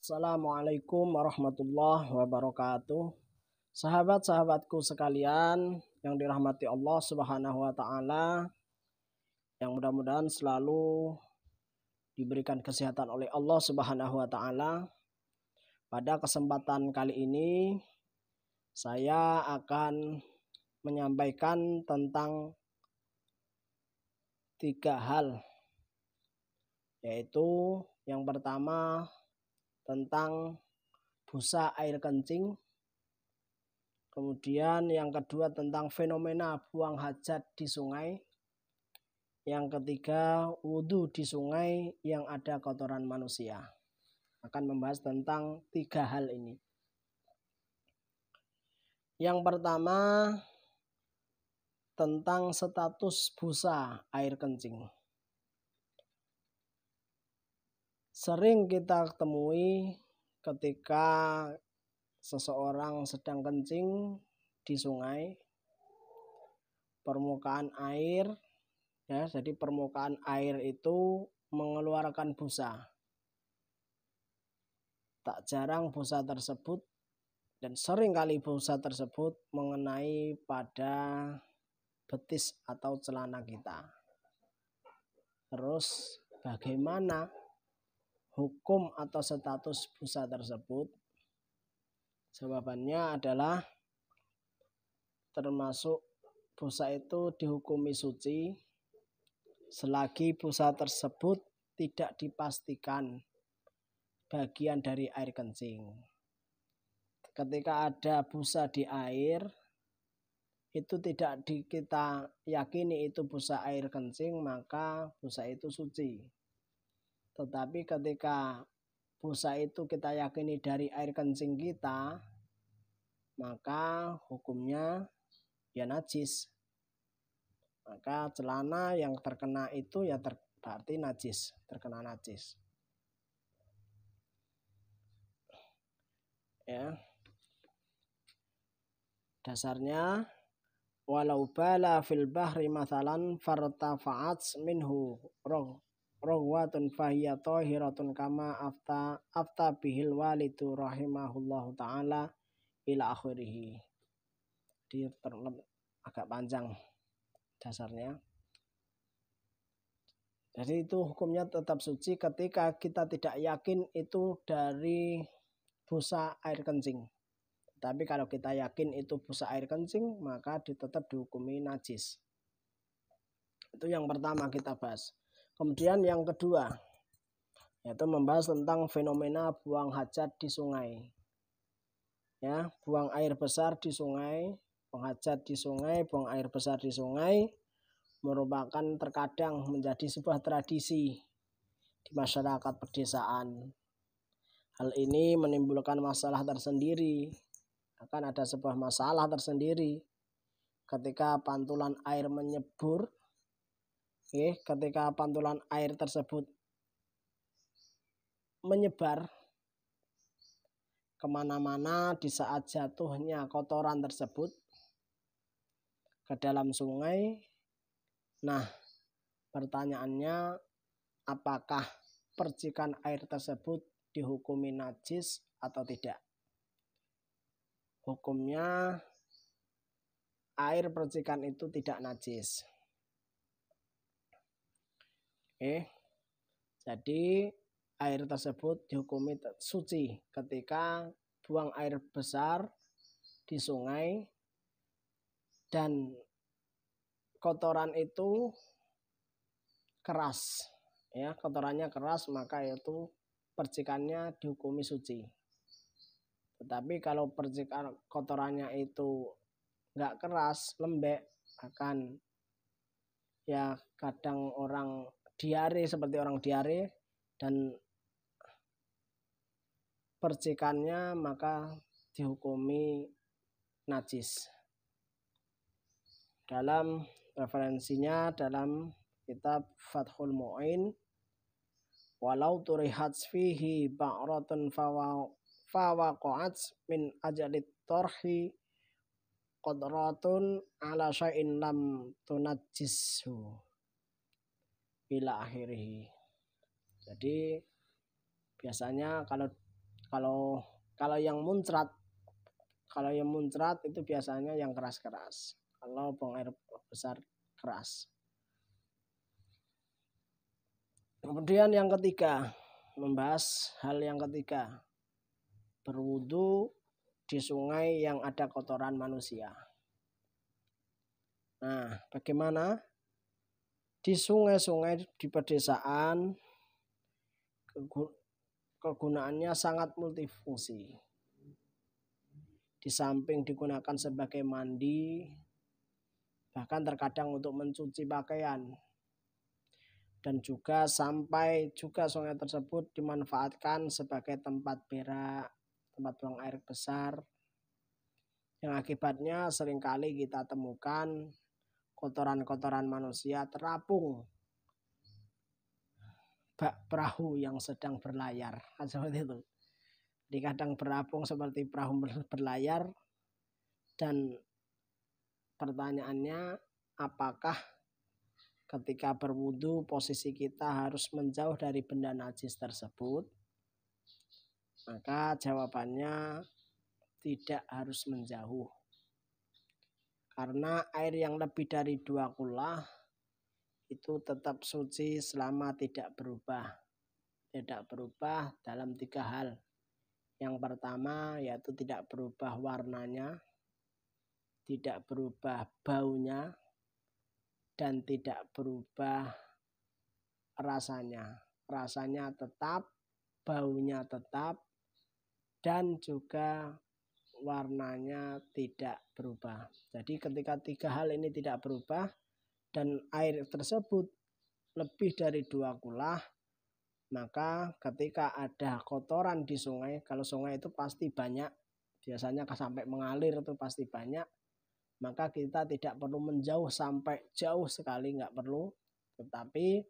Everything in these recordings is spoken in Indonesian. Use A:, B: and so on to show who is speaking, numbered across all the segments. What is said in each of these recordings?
A: Assalamualaikum warahmatullahi wabarakatuh. Sahabat-sahabatku sekalian yang dirahmati Allah Subhanahu wa taala, yang mudah-mudahan selalu diberikan kesehatan oleh Allah Subhanahu wa taala. Pada kesempatan kali ini saya akan menyampaikan tentang 3 hal, yaitu yang pertama tentang busa air kencing, kemudian yang kedua tentang fenomena buang hajat di sungai, yang ketiga wudhu di sungai yang ada kotoran manusia. Akan membahas tentang 3 hal ini. Yang pertama tentang status busa air kencing. Sering kita temui ketika seseorang sedang kencing di sungai, permukaan air, ya, jadi permukaan air itu mengeluarkan busa. Tak jarang busa tersebut dan sering kali busa tersebut mengenai pada betis atau celana kita. Terus bagaimana hukum atau status busa tersebut? Jawabannya adalah termasuk busa itu dihukumi suci selagi busa tersebut tidak dipastikan bagian dari air kencing. Ketika ada busa di air, itu tidak kita yakini itu busa air kencing, maka busa itu suci. Tetapi ketika busa itu kita yakini dari air kencing kita, maka hukumnya ya najis. Maka celana yang terkena itu ya berarti najis, terkena najis. Ya. Dasarnya walau bala fil bahri mathalan fartafa'at minhu rohwatun fahiyya tahiratun kama afta bihil walidu rahimahullahu ta'ala ila akhirih. Di agak panjang dasarnya. Jadi itu hukumnya tetap suci ketika kita tidak yakin itu dari busa air kencing. Tapi kalau kita yakin itu busa air kencing, maka tetap dihukumi najis. Itu yang pertama kita bahas. Kemudian yang kedua, yaitu membahas tentang fenomena buang hajat di sungai. Ya, buang air besar di sungai, buang hajat di sungai, buang air besar di sungai merupakan terkadang menjadi sebuah tradisi di masyarakat pedesaan. Hal ini menimbulkan masalah tersendiri. Akan ada sebuah masalah tersendiri ketika pantulan air menyebur, ketika pantulan air tersebut menyebar kemana-mana di saat jatuhnya kotoran tersebut ke dalam sungai. Nah, pertanyaannya, apakah percikan air tersebut dihukumi najis atau tidak? Hukumnya air percikan itu tidak najis. Jadi air tersebut dihukumi suci ketika buang air besar di sungai dan kotoran itu keras, ya, kotorannya keras, maka itu percikannya dihukumi suci. Tetapi kalau percikan kotorannya itu nggak keras, lembek, akan ya kadang orang diare, seperti orang diare, dan percikannya maka dihukumi najis. Dalam referensinya dalam kitab Fathul Mu'in, walau turihat fihi ba'ratun fawaqa'at min ajalit torhi qadratun ala syai'in lam tunajjishu ila akhirih. Jadi biasanya kalau Kalau yang muncrat itu biasanya yang keras-keras. Kalau buang air besar keras. Kemudian yang ketiga, membahas hal yang ketiga, berwudu di sungai yang ada kotoran manusia. Nah, bagaimana? Di sungai-sungai di pedesaan kegunaannya sangat multifungsi. Di samping digunakan sebagai mandi, bahkan terkadang untuk mencuci pakaian. Dan juga sampai juga sungai tersebut dimanfaatkan sebagai tempat berak, tempat buang air besar. Yang akibatnya seringkali kita temukan kotoran-kotoran manusia terapung bak perahu yang sedang berlayar. Seperti itu. Di kadang berapung seperti perahu berlayar. Dan pertanyaannya, apakah ketika berwudu posisi kita harus menjauh dari benda najis tersebut? Maka jawabannya tidak harus menjauh. Karena air yang lebih dari 2 kula itu tetap suci selama tidak berubah. Tidak berubah dalam 3 hal. Yang pertama yaitu tidak berubah warnanya, tidak berubah baunya, dan tidak berubah rasanya. Rasanya tetap, baunya tetap, dan juga warnanya tidak berubah. Jadi ketika 3 hal ini tidak berubah dan air tersebut lebih dari 2 kula, maka ketika ada kotoran di sungai, kalau sungai itu pasti banyak, biasanya sampai mengalir itu pasti banyak, maka kita tidak perlu menjauh sampai jauh sekali, nggak perlu, tetapi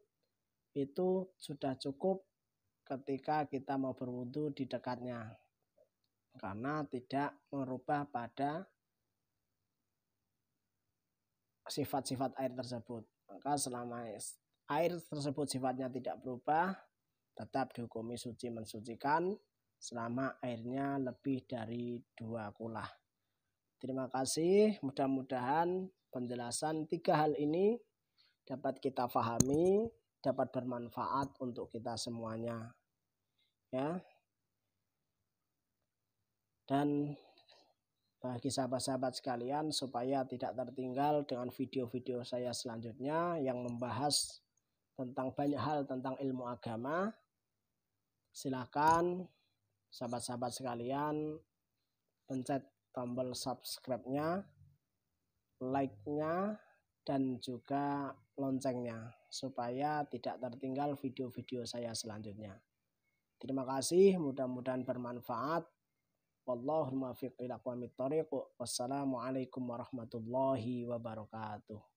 A: itu sudah cukup ketika kita mau berwudu di dekatnya, karena tidak merubah pada sifat-sifat air tersebut. Maka selama air tersebut sifatnya tidak berubah, tetap dihukumi suci mensucikan selama airnya lebih dari 2 kula. Terima kasih, mudah-mudahan penjelasan 3 hal ini dapat kita pahami, dapat bermanfaat untuk kita semuanya. Ya. Dan bagi sahabat-sahabat sekalian, supaya tidak tertinggal dengan video-video saya selanjutnya yang membahas tentang banyak hal tentang ilmu agama, silakan sahabat-sahabat sekalian pencet tombol subscribe-nya, like-nya, dan juga loncengnya supaya tidak tertinggal video-video saya selanjutnya. Terima kasih, mudah-mudahan bermanfaat. Wallahul muwaffiq ila aqwamit thoriq. Wassalamualaikum warahmatullahi wabarakatuh.